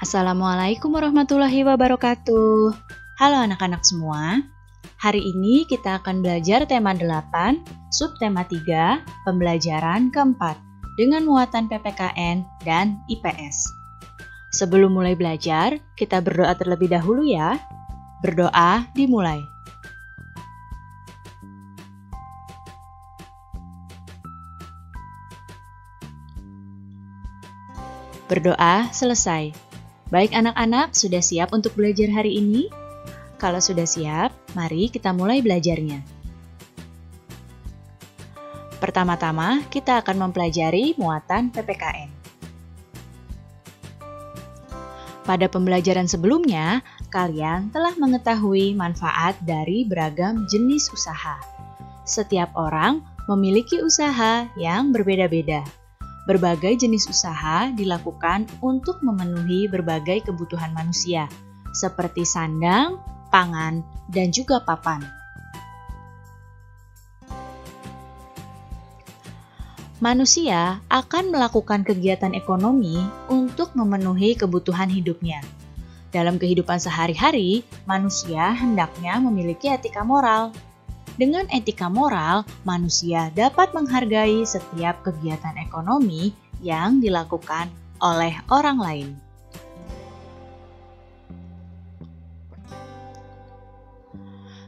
Assalamualaikum warahmatullahi wabarakatuh. Halo anak-anak semua. Hari ini kita akan belajar tema 8, subtema 3, pembelajaran keempat dengan muatan PPKN dan IPS. Sebelum mulai belajar, kita berdoa terlebih dahulu ya. Berdoa dimulai. Berdoa selesai. Baik anak-anak, sudah siap untuk belajar hari ini? Kalau sudah siap, mari kita mulai belajarnya. Pertama-tama, kita akan mempelajari muatan PPKN. Pada pembelajaran sebelumnya, kalian telah mengetahui manfaat dari beragam jenis usaha. Setiap orang memiliki usaha yang berbeda-beda. Berbagai jenis usaha dilakukan untuk memenuhi berbagai kebutuhan manusia, seperti sandang, pangan, dan juga papan. Manusia akan melakukan kegiatan ekonomi untuk memenuhi kebutuhan hidupnya. Dalam kehidupan sehari-hari, manusia hendaknya memiliki etika moral. Dengan etika moral, manusia dapat menghargai setiap kegiatan ekonomi yang dilakukan oleh orang lain.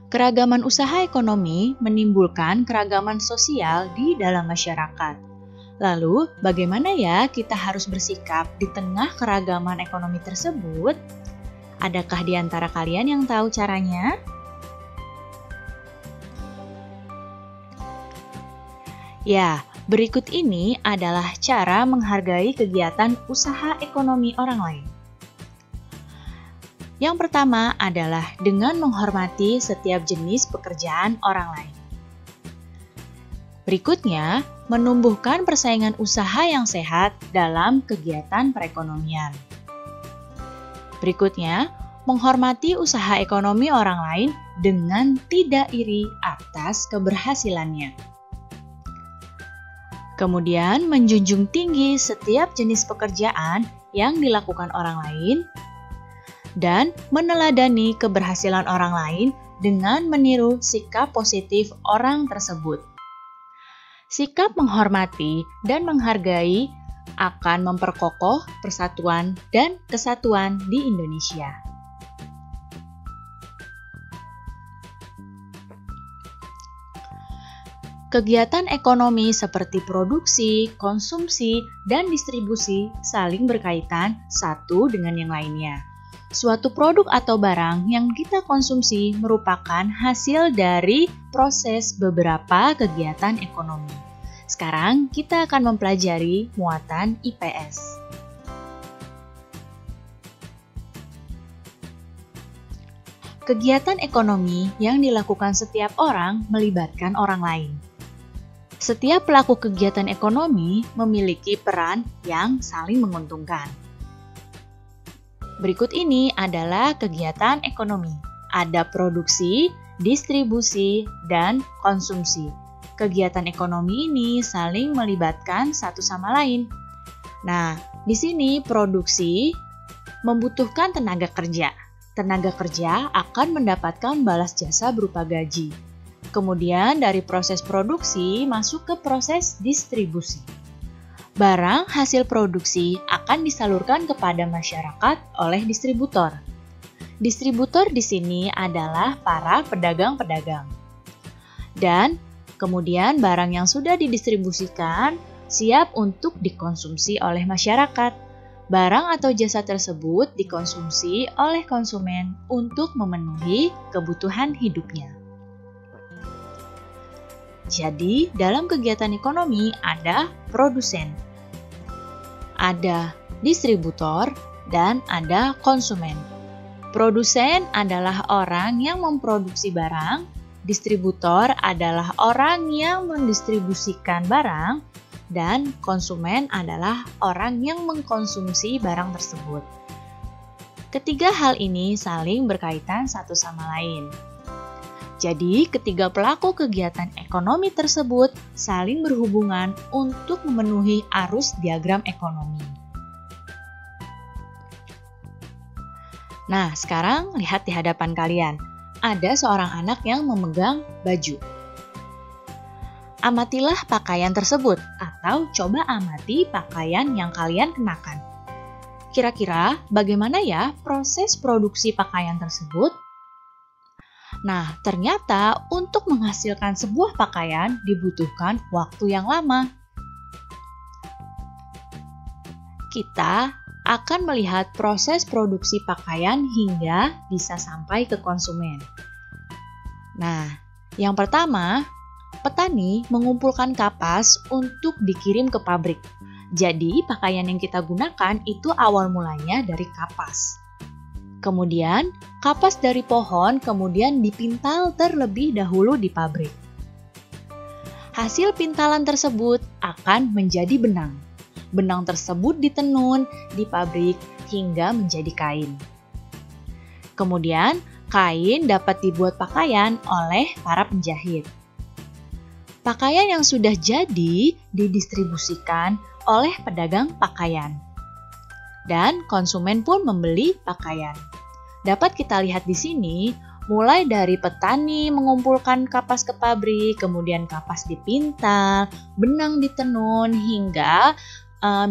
Keragaman usaha ekonomi menimbulkan keragaman sosial di dalam masyarakat. Lalu, bagaimana ya kita harus bersikap di tengah keragaman ekonomi tersebut? Adakah di antara kalian yang tahu caranya? Ya, berikut ini adalah cara menghargai kegiatan usaha ekonomi orang lain. Yang pertama adalah dengan menghormati setiap jenis pekerjaan orang lain. Berikutnya, menumbuhkan persaingan usaha yang sehat dalam kegiatan perekonomian. Berikutnya, menghormati usaha ekonomi orang lain dengan tidak iri atas keberhasilannya. Kemudian, menjunjung tinggi setiap jenis pekerjaan yang dilakukan orang lain dan meneladani keberhasilan orang lain dengan meniru sikap positif orang tersebut. Sikap menghormati dan menghargai akan memperkokoh persatuan dan kesatuan di Indonesia. Kegiatan ekonomi seperti produksi, konsumsi, dan distribusi saling berkaitan satu dengan yang lainnya. Suatu produk atau barang yang kita konsumsi merupakan hasil dari proses beberapa kegiatan ekonomi. Sekarang kita akan mempelajari muatan IPS. Kegiatan ekonomi yang dilakukan setiap orang melibatkan orang lain. Setiap pelaku kegiatan ekonomi memiliki peran yang saling menguntungkan. Berikut ini adalah kegiatan ekonomi. Ada produksi, distribusi, dan konsumsi. Kegiatan ekonomi ini saling melibatkan satu sama lain. Nah, di sini produksi membutuhkan tenaga kerja. Tenaga kerja akan mendapatkan balas jasa berupa gaji. Kemudian dari proses produksi masuk ke proses distribusi. Barang hasil produksi akan disalurkan kepada masyarakat oleh distributor. Distributor di sini adalah para pedagang-pedagang. Dan kemudian barang yang sudah didistribusikan siap untuk dikonsumsi oleh masyarakat. Barang atau jasa tersebut dikonsumsi oleh konsumen untuk memenuhi kebutuhan hidupnya. Jadi, dalam kegiatan ekonomi ada produsen, ada distributor, dan ada konsumen. Produsen adalah orang yang memproduksi barang, distributor adalah orang yang mendistribusikan barang, dan konsumen adalah orang yang mengkonsumsi barang tersebut. Ketiga hal ini saling berkaitan satu sama lain. Jadi, ketiga pelaku kegiatan ekonomi tersebut saling berhubungan untuk memenuhi arus diagram ekonomi. Nah, sekarang lihat di hadapan kalian. Ada seorang anak yang memegang baju. Amatilah pakaian tersebut atau coba amati pakaian yang kalian kenakan. Kira-kira bagaimana ya proses produksi pakaian tersebut? Nah, ternyata untuk menghasilkan sebuah pakaian dibutuhkan waktu yang lama. Kita akan melihat proses produksi pakaian hingga bisa sampai ke konsumen. Nah, yang pertama, petani mengumpulkan kapas untuk dikirim ke pabrik. Jadi, pakaian yang kita gunakan itu awal mulanya dari kapas. Kemudian, kapas dari pohon kemudian dipintal terlebih dahulu di pabrik. Hasil pintalan tersebut akan menjadi benang. Benang tersebut ditenun di pabrik hingga menjadi kain. Kemudian, kain dapat dibuat pakaian oleh para penjahit. Pakaian yang sudah jadi didistribusikan oleh pedagang pakaian. Dan konsumen pun membeli pakaian. Dapat kita lihat di sini, mulai dari petani mengumpulkan kapas ke pabrik, kemudian kapas dipintal, benang ditenun, hingga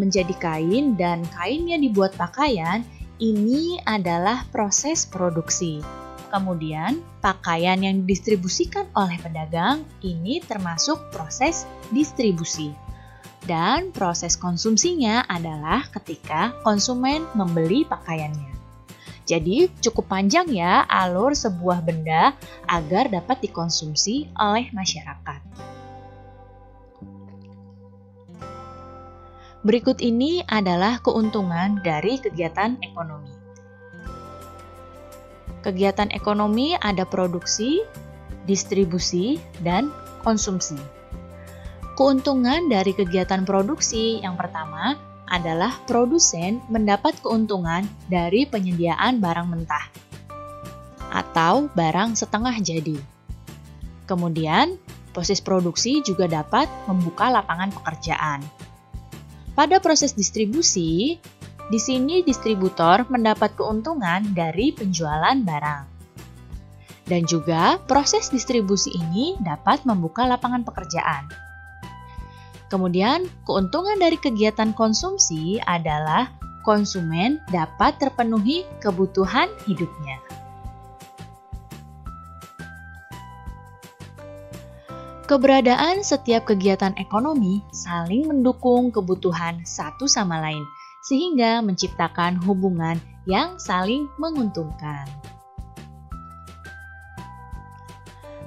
menjadi kain dan kainnya dibuat pakaian. Ini adalah proses produksi. Kemudian, pakaian yang didistribusikan oleh pedagang ini termasuk proses distribusi. Dan proses konsumsinya adalah ketika konsumen membeli pakaiannya. Jadi cukup panjang ya alur sebuah benda agar dapat dikonsumsi oleh masyarakat. Berikut ini adalah keuntungan dari kegiatan ekonomi. Kegiatan ekonomi ada produksi, distribusi, dan konsumsi. Keuntungan dari kegiatan produksi yang pertama adalah produsen mendapat keuntungan dari penyediaan barang mentah atau barang setengah jadi. Kemudian, proses produksi juga dapat membuka lapangan pekerjaan. Pada proses distribusi, di sini distributor mendapat keuntungan dari penjualan barang. Dan juga proses distribusi ini dapat membuka lapangan pekerjaan. Kemudian, keuntungan dari kegiatan konsumsi adalah konsumen dapat terpenuhi kebutuhan hidupnya. Keberadaan setiap kegiatan ekonomi saling mendukung kebutuhan satu sama lain, sehingga menciptakan hubungan yang saling menguntungkan.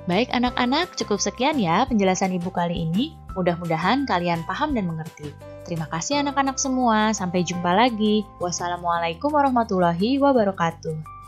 Baik anak-anak, cukup sekian ya penjelasan Ibu kali ini. Mudah-mudahan kalian paham dan mengerti. Terima kasih anak-anak semua. Sampai jumpa lagi. Wassalamualaikum warahmatullahi wabarakatuh.